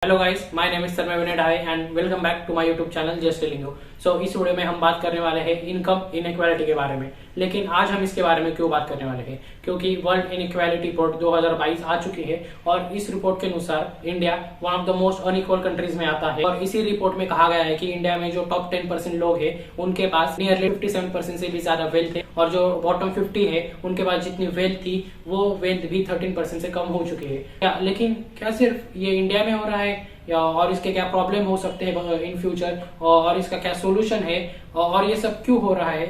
Hello guys, my name is Tanmay Vinay Dhai and welcome back to my YouTube channel just telling you. So इस video में हम बात करने वाले हैं इनकम इनइक्वालिटी के बारे में। लेकिन आज हम इसके बारे में क्यों बात करने वाले हैं? क्योंकि वर्ल्ड इनइक्वालिटी रिपोर्ट 2022 आ चुकी है और इस रिपोर्ट के अनुसार India one of the most unequal countries में आता है। और इसी रिपोर्ट में कहा गया है कि इंडिया में जो टॉप 10% लोग हैं उनके पास नियरली 57% से भी ज्यादा वेल्थ है, और जो बॉटम 50 है उनके पास जितनी वेल्थ थी वो वेल्थ भी 13% से कम हो चुकी है। लेकिन क्या सिर्फ ये इंडिया में हो रहा है और इसके क्या प्रॉब्लम हो सकते हैं इन फ्यूचर, और इसका क्या सोल्यूशन है, और ये सब क्यों हो रहा है,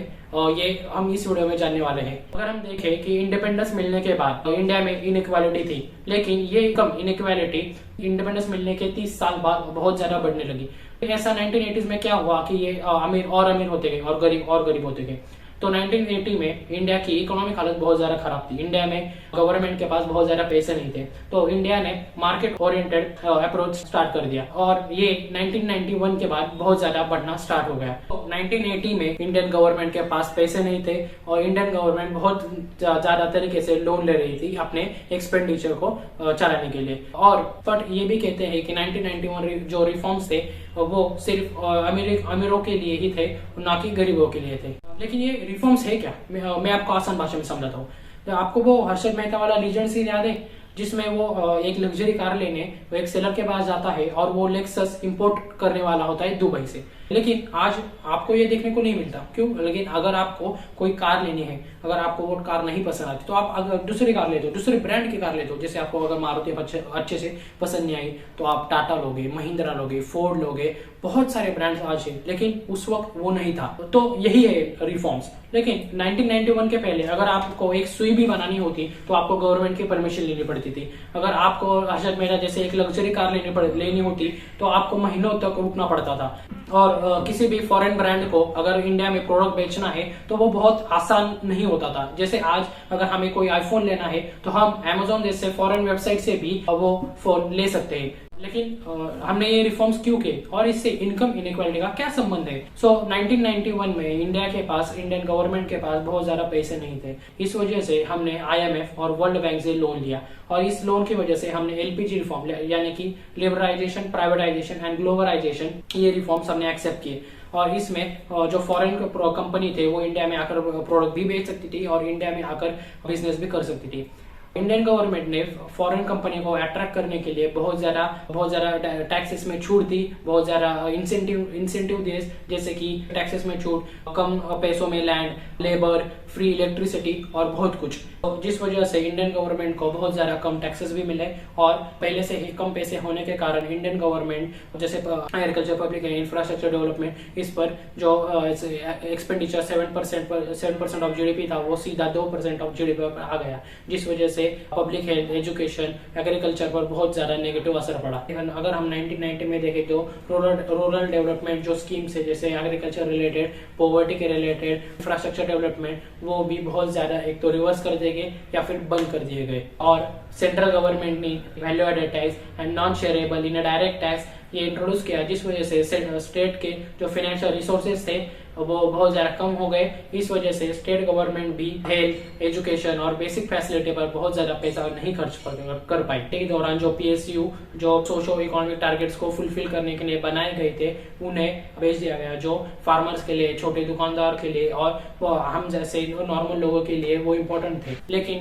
ये हम इस वीडियो में जानने वाले हैं। अगर हम देखें कि इंडिपेंडेंस मिलने के बाद इंडिया में इनइक्वालिटी थी, लेकिन ये कम इनइक्वालिटी इंडिपेंडेंस मिलने के 30 साल बाद बहुत ज्यादा बढ़ने लगी। ऐसा 1980s में क्या हुआ कि ये अमीर और अमीर होते गए और गरीब होते गए। तो 1980 में इंडिया की इकोनॉमिक हालत बहुत ज्यादा खराब थी। इंडिया में गवर्नमेंट के पास बहुत ज्यादा पैसे नहीं थे, तो इंडिया ने मार्केट ओरिएंटेड अप्रोच स्टार्ट कर दिया और ये 1991 के बाद बहुत ज्यादा बढ़ना स्टार्ट हो गया। तो 1980 में इंडियन गवर्नमेंट के पास पैसे नहीं थे और इंडियन गवर्नमेंट बहुत ज्यादा तरीके से लोन ले रही थी अपने एक्सपेंडिचर को चलाने के लिए। और बट ये भी कहते हैं कि 1991 जो रिफॉर्म्स थे वो सिर्फ अमीरों के लिए ही थे, ना कि गरीबों के लिए थे। लेकिन ये रिफॉर्म्स है क्या? मैं आपको आसान भाषा में समझाता हूँ। तो आपको वो हर्षद मेहता वाला लीजेंड सीन याद है जिसमें वो एक लग्जरी कार लेने वो एक सेलर के पास जाता है और वो लेक्सस इंपोर्ट करने वाला होता है दुबई से। लेकिन आज आपको ये देखने को नहीं मिलता। क्यों? लेकिन अगर आपको कोई कार लेनी है, अगर आपको वो कार नहीं पसंद आती तो आप अगर दूसरी कार ले दो, दूसरे ब्रांड की कार ले दो। जैसे आपको अगर मारुति अच्छे से पसंद नहीं आई तो आप टाटा लोगे, महिंद्रा लोगे, फोर्ड लोगे, बहुत सारे ब्रांड्स आज है। लेकिन उस वक्त वो नहीं था। तो यही है रिफॉर्म्स। लेकिन 1991 के पहले अगर आपको एक सुई भी बनानी होती तो आपको गवर्नमेंट की परमिशन लेनी पड़ती थी। अगर आपको हर्षद मेहता जैसे एक लग्जरी कार लेनी होती तो आपको महीनों तक रुकना पड़ता था। और किसी भी फॉरेन ब्रांड को अगर इंडिया में प्रोडक्ट बेचना है तो वो बहुत आसान नहीं होता था। जैसे आज अगर हमें कोई आईफोन लेना है तो हम Amazon जैसे फॉरेन वेबसाइट से भी वो फोन ले सकते हैं। लेकिन हमने ये रिफॉर्म्स क्यों किए और इससे इनकम इनइक्वालिटी का क्या संबंध है? 1991 में इंडियन गवर्नमेंट के पास बहुत ज्यादा पैसे नहीं थे। इस वजह से हमने IMF और वर्ल्ड बैंक से लोन लिया और इस लोन की वजह से हमने LPG रिफॉर्म यानी कि लिबरलाइजेशन, प्राइवेटाइजेशन एंड ग्लोबलाइजेशन, ये रिफॉर्म्स हमने एक्सेप्ट किए। और इसमें जो फॉरेन कंपनी थे वो इंडिया में आकर प्रोडक्ट भी बेच सकती थी और इंडिया में आकर बिजनेस भी कर सकती थी। इंडियन गवर्नमेंट ने फॉरेन कंपनी को अट्रैक्ट करने के लिए बहुत ज्यादा टैक्सेस में छूट दी, बहुत ज्यादा इंसेंटिव दिए, जैसे कि टैक्सेस में छूट, कम पैसों में लैंड, लेबर, फ्री इलेक्ट्रिसिटी और बहुत कुछ। तो जिस वजह से इंडियन गवर्नमेंट को बहुत ज्यादा कम टैक्सेस भी मिले और पहले से ही कम पैसे होने के कारण इंडियन गवर्नमेंट जैसे agriculture, public and infrastructure development, इस पर जो एक्सपेंडिचर 7% ऑफ GDP था वो सीधा 2% ऑफ GDP पर आ गया, जिस वजह से पब्लिक हेल्थ, एजुकेशन, एग्रीकल्चर पर बहुत ज्यादा नेगेटिव असर पड़ा। अगर हम 1990 में देखें तो रूरल डेवलपमेंट जो स्कीम्स है जैसे एग्रीकल्चर रिलेटेड, पॉवर्टी के रिलेटेड, इंफ्रास्ट्रक्चर डेवलपमेंट, वो भी बहुत ज्यादा एक तो रिवर्स कर दिए गए या फिर बंद कर दिए गए। और सेंट्रल गवर्नमेंट ने value added tax and non shareable indirect tax ये इंट्रोड्यूस किया, जिस वजह से स्टेट के जो फाइनेंशियल रिसोर्सेज थे वो बहुत ज्यादा कम हो गए। इस वजह से स्टेट गवर्नमेंट भी हेल्थ, एजुकेशन और बेसिक फैसिलिटी पर बहुत ज्यादा पैसा नहीं खर्च कर पाई। के दौरान जो PSU जो सोशो इकोनॉमिक टारगेट्स को फुलफिल करने के लिए बनाए गए थे उन्हें बेच दिया गया, जो फार्मर्स के लिए, छोटे दुकानदार के लिए और हम जैसे नॉर्मल लोगों के लिए वो इम्पोर्टेंट थे। लेकिन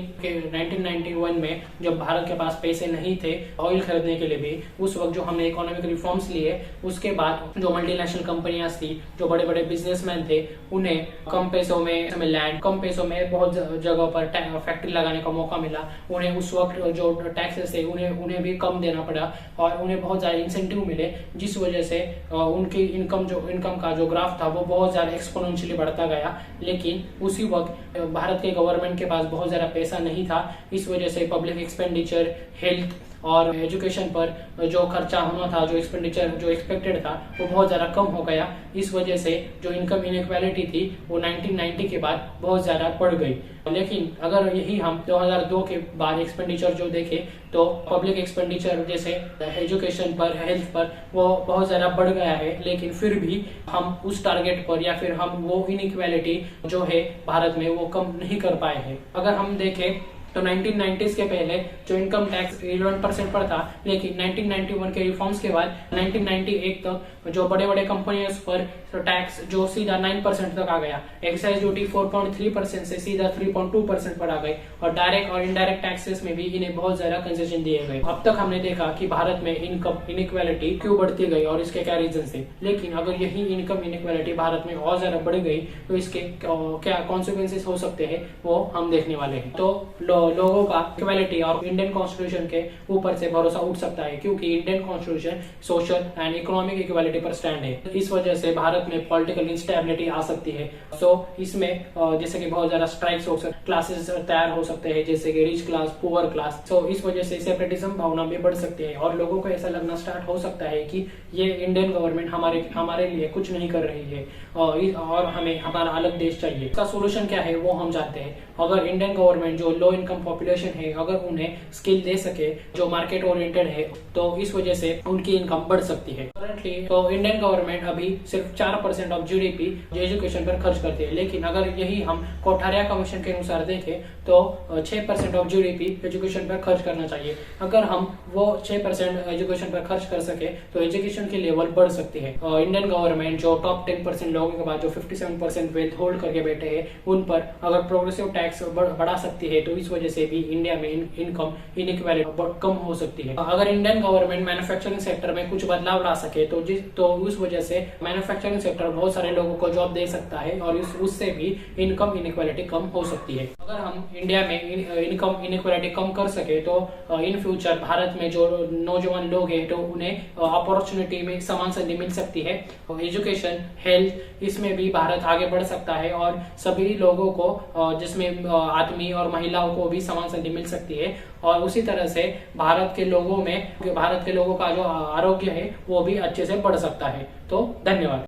1991 में जब भारत के पास पैसे नहीं थे ऑयल खरीदने के लिए भी, उस वक्त जो हमने इकोनॉमिक रिफॉर्म्स लिए उसके बाद जो मल्टीनेशनल कंपनियां थी, जो बड़े बड़े बिजनेसमैन थे, उन्हें कम पैसों में लैंड, कम पैसों में बहुत जगह पर फैक्ट्री लगाने का मौका मिला। उन्हें उस वक्त जो टैक्सेस थे उन्हें भी कम देना पड़ा और उन्हें बहुत ज्यादा इंसेंटिव मिले, जिस वजह से उनकी इनकम का जो ग्राफ था वो बहुत ज्यादा एक्सपोनेंशियली बढ़ता गया। लेकिन उसी वक्त भारत के गवर्नमेंट के पास बहुत ज्यादा पैसा नहीं था, इस वजह से पब्लिक एक्सपेंडिचर, हेल्थ और एजुकेशन पर जो खर्चा होना था, जो एक्सपेंडिचर जो एक्सपेक्टेड था वो बहुत ज्यादा कम हो गया। इस वजह से जो इनकम इनइक्वालिटी थी वो 1990 के बाद बहुत ज्यादा बढ़ गई। लेकिन अगर यही हम 2002 के बाद एक्सपेंडिचर जो देखें तो पब्लिक एक्सपेंडिचर जैसे एजुकेशन पर, हेल्थ पर वो बहुत ज्यादा बढ़ गया है, लेकिन फिर भी हम उस टारगेट पर या फिर हम वो इनइक्वालिटी जो है भारत में वो कम नहीं कर पाए हैं। अगर हम देखें तो 1990s के पहले जो इनकम टैक्स 11% पर था, लेकिन 1991 के रिफॉर्म्स के बाद 1998 तक जो बड़े बड़े कंपनियों पर टैक्स जो सीधा 9% तक आ गया। एक्साइज ड्यूटी 4.3% से सीधा 3.2% पर आ गई, और डायरेक्ट और इनडायरेक्ट टैक्सेस में भी इन्हें बहुत ज्यादा कंसेशन दिए गए। अब तक हमने देखा कि भारत में इनकम इनइक्वालिटी क्यों बढ़ती गई और इसके क्या रीजन थे, लेकिन अगर यही इनकम इनइक्वालिटी भारत में और ज्यादा बढ़ गई तो इसके क्या कॉन्सिक्वेंसेस हो सकते हैं वो हम देखने वाले हैं। तो लोगों का इक्वालिटी और इंडियन कॉन्स्टिट्यूशन के ऊपर से भरोसा उठ सकता है, क्योंकि Indian constitution social and economic equality पर स्टैंड है। इस वजह से भारत में पॉलिटिकल इंस्टेबिलिटी आ सकती है। सो इसमें जैसे कि बहुत ज्यादा स्ट्राइक्स हो सकते, क्लासेस तैयार हो सकते हैं, जैसे कि रिच क्लास, पुअर क्लास। सो इस वजह से सेपरेटिज्म भावना भी बढ़ सकती है और लोगों को ऐसा लगना स्टार्ट हो सकता है कि ये इंडियन गवर्नमेंट हमारे लिए कुछ नहीं कर रही है और हमें हमारा अलग देश चाहिए। इसका सोल्यूशन क्या है वो हम जानते हैं। अगर इंडियन गवर्नमेंट जो लो इनकम पॉपुलेशन है अगर उन्हें स्किल दे सके जो मार्केट ओरिएंटेड है, तो इस वजह से उनकी इनकम बढ़ सकती है। करंटली तो इंडियन गवर्नमेंट अभी सिर्फ 4% ऑफ जीडीपी एजुकेशन पर खर्च करती है, लेकिन अगर यही हम कोठारिया कमीशन के अनुसार देखें तो 6% ऑफ जीडीपी एजुकेशन पर खर्च करना चाहिए। अगर हम वो 6% एजुकेशन पर खर्च कर सके तो एजुकेशन की लेवल बढ़ सकती है। इंडियन गवर्नमेंट जो टॉप 10% लोगों के बाद जो 57% वेल्थ होल्ड करके बैठे हैं उन पर अगर प्रोग्रेसिव टैक्स बढ़ा सकती है, तो इस वजह से भी इंडिया में इनकम इनइक्वालिटी कम हो सकती है। अगर इंडियन गवर्नमेंट मैन्युफैक्चरिंग सेक्टर में कुछ बदलाव ला सके तो उस वजह से मैन्युफैक्चरिंग सेक्टर बहुत सारे लोगों को जॉब दे सकता है और उससे भी इनकम इनइक्वालिटी कम हो सकती है। अगर हम इंडिया में इनकम इनइक्वालिटी कम कर सके तो इन फ्यूचर भारत में जो नौजवान लोग हैं तो उन्हें अपॉर्चुनिटी में समान संधि मिल सकती है। एजुकेशन, हेल्थ, इसमें भी भारत आगे बढ़ सकता है और सभी लोगों को जिसमें आदमी और महिलाओं को भी समान संधि मिल सकती है। और उसी तरह से भारत के लोगों का जो आरोग्य है वो भी अच्छे से बढ़ सकता है। तो धन्यवाद।